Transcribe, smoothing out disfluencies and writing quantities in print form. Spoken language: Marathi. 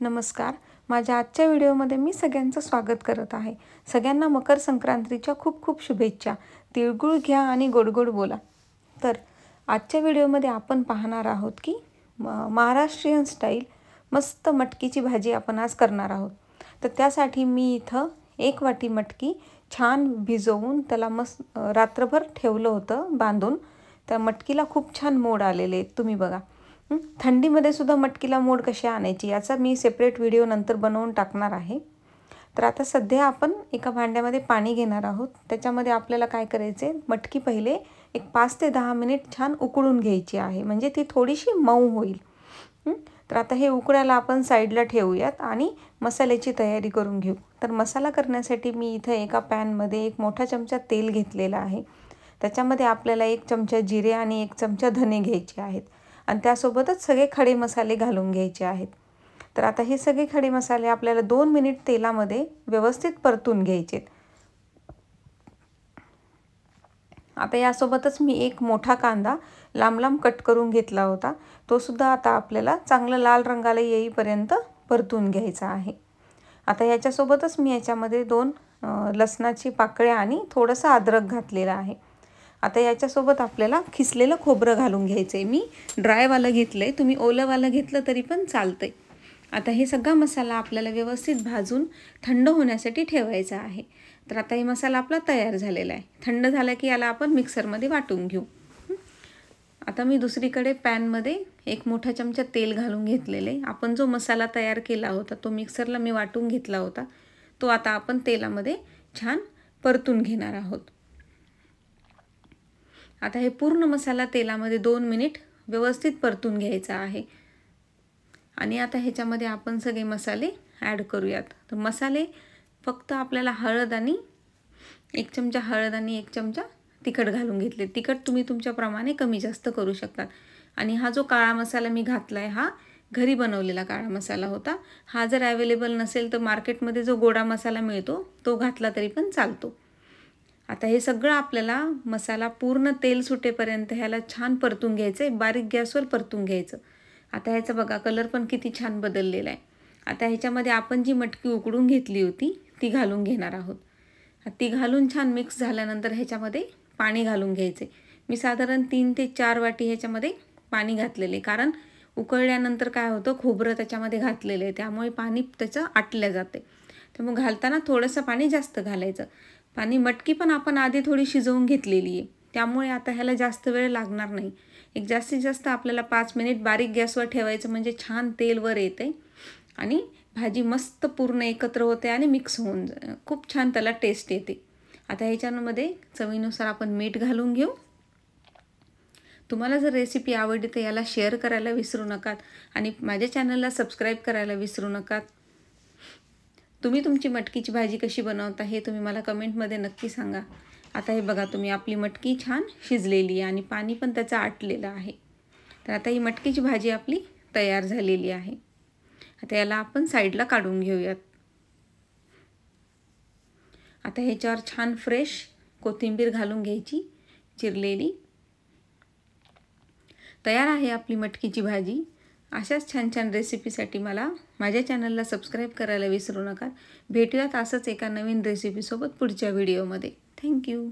नमस्कार. माझ्या आजच्या व्हिडिओमध्ये मी सगळ्यांचं स्वागत करत आहे. सगळ्यांना मकर संक्रांतीच्या खूप खूप शुभेच्छा. तिळगुळ घ्या आणि गोड गोड बोला. तर आजच्या व्हिडिओमध्ये आपण पाहणार आहोत की महाराष्ट्रीयन स्टाईल मस्त मटकीची भाजी आपण आज करणार आहोत. तर त्यासाठी मी इथं 1 वाटी मटकी छान भिजवून त्याला मस्त रात्रभर ठेवलं होतं बांधून. त्या मटकीला खूप छान मोड आलेले आहेत, तुम्ही बघा. थंडीमध्ये सुद्धा मटकीला मोड कशी आणायची याचा मी सेपरेट व्हिडिओ नंतर बनवून टाकणार आहे. तर आता सध्या आपण एका भांड्यामध्ये पाणी घेणार आहोत. त्याच्यामध्ये आपल्याला काय करायचे, मटकी पहिले एक 5 ते 10 मिनिट छान उकळून घ्यायची आहे, म्हणजे ती थोडीशी मऊ होईल. तर आता हे उकळायला आपण साईडला ठेवूयात आणि मसाल्याची तयारी करून घेऊ. तर मसाला करण्यासाठी मी इथं एका पॅनमध्ये 1 मोठा चमचा तेल घेतलेला आहे. त्याच्यामध्ये आपल्याला 1 चमचा जिरे आणि 1 चमचा धने घ्यायचे आहेत आणि त्यासोबतच सगळे खडे मसाले घालून घ्यायचे आहेत. तर आता हे सगळे खडे मसाले आपल्याला 2 मिनिट तेलामध्ये व्यवस्थित परतून घ्यायचे. आता यासोबतच मी 1 मोठा कांदा लांब लांब कट करून घेतला होता. तो सुद्धा आता आपल्याला चांगला लाल रंगाला येईपर्यंत परतून घ्यायचा आहे. आता याच्यासोबतच मी याच्यामध्ये 2 लसणाची पाकळ्या आणि थोडंसं अद्रक घातलेलं आहे. आता याच्यासोबत आपल्याला खिसलेलं खोबरं घालून घ्यायचं आहे. मी ड्रायवालं घेतलं आहे, तुम्ही ओलंवालं घेतलं तरी पण चालतं आहे. आता हे सगळा मसाला आपल्याला व्यवस्थित भाजून थंड होण्यासाठी ठेवायचा आहे. तर आता हे मसाला आपला तयार झालेला आहे. थंड झाला की याला आपण मिक्सरमध्ये वाटून घेऊ. आता मी दुसरीकडे पॅनमध्ये 1 मोठा चमचा तेल घालून घेतलेले. आपण जो मसाला तयार केला होता तो मिक्सरला मी वाटून घेतला होता, तो आता आपण तेलामध्ये छान परतून घेणार आहोत. आता हे पूर्ण मसाला तेलामध्ये 2 मिनिट व्यवस्थित परतून घ्यायचा आहे आणि आता ह्याच्यामध्ये आपण सगळे मसाले ॲड करूयात. तर मसाले फक्त आपल्याला हळद आणि 1 चमचा हळद आणि 1 चमचा तिखट घालून घेतले. तिखट तुम्ही तुमच्या प्रमाणे कमी जास्त करू शकता. आणि हा जो काळा मसाला मी घातला आहे हा घरी बनवलेला काळा मसाला होता. हा जर अवेलेबल नसेल तर मार्केटमध्ये जो गोडा मसाला मिळतो तो घातला तरी पण चालतो. आता हे सगळं आपल्याला मसाला पूर्ण तेल सुटेपर्यंत ह्याला छान परतून घ्यायचं आहे, बारीक गॅसवर परतून घ्यायचं. आता ह्याचा बघा कलर पण किती छान बदललेला आहे. आता ह्याच्यामध्ये आपण जी मटकी उकडून घेतली होती ती घालून घेणार आहोत. ती घालून छान मिक्स झाल्यानंतर ह्याच्यामध्ये पाणी घालून घ्यायचे. मी साधारण 3 ते 4 वाटी ह्याच्यामध्ये पाणी घातलेले, कारण उकळल्यानंतर काय होतं, खोबरं त्याच्यामध्ये घातलेलं आहे, त्यामुळे पाणी त्याचं आटलं जाते. त्यामुळे घालताना थोडंसं पाणी जास्त घालायचं. पाणी मटकी पण आपण आधी थोडी शिजवून घेतलेली आहे, त्यामुळे आता ह्याला जास्त वेळ लागणार नाही. एक जास्तीत जास्त आपल्याला 5 मिनिट बारीक गॅसवर ठेवायचं, म्हणजे छान तेल वर येते आणि भाजी मस्त पूर्ण एकत्र होते आणि मिक्स होऊन खूप छान त्याला टेस्ट येते. आता ह्याच्यामध्ये चवीनुसार आपण मीठ घालून घेऊ. तुम्हाला जर रेसिपी आवडली तर याला शेअर करायला विसरू नकात आणि माझ्या चॅनलला सबस्क्राईब करायला विसरू नकात. तुम्ही तुमची मटकीची भाजी कशी बनवता हे तुम्ही मला कमेंटमध्ये नक्की सांगा. आता हे बघा, तुम्ही आपली मटकी छान शिजलेली आहे आणि पाणी पण त्याचं आटलेलं आहे. तर आता ही मटकीची भाजी आपली तयार झालेली आहे. आता याला आपण साईडला काढून घेऊयात. आता ह्याच्यावर छान फ्रेश कोथिंबीर घालून घ्यायची चिरलेली. तयार आहे आपली मटकीची भाजी. अशाच छान छान रेसिपीसाठी मला माझ्या चॅनलला सबस्क्राईब करायला विसरू नका. भेटूयात असंच एका नवीन रेसिपीसोबत पुढच्या व्हिडिओमध्ये. थँक्यू.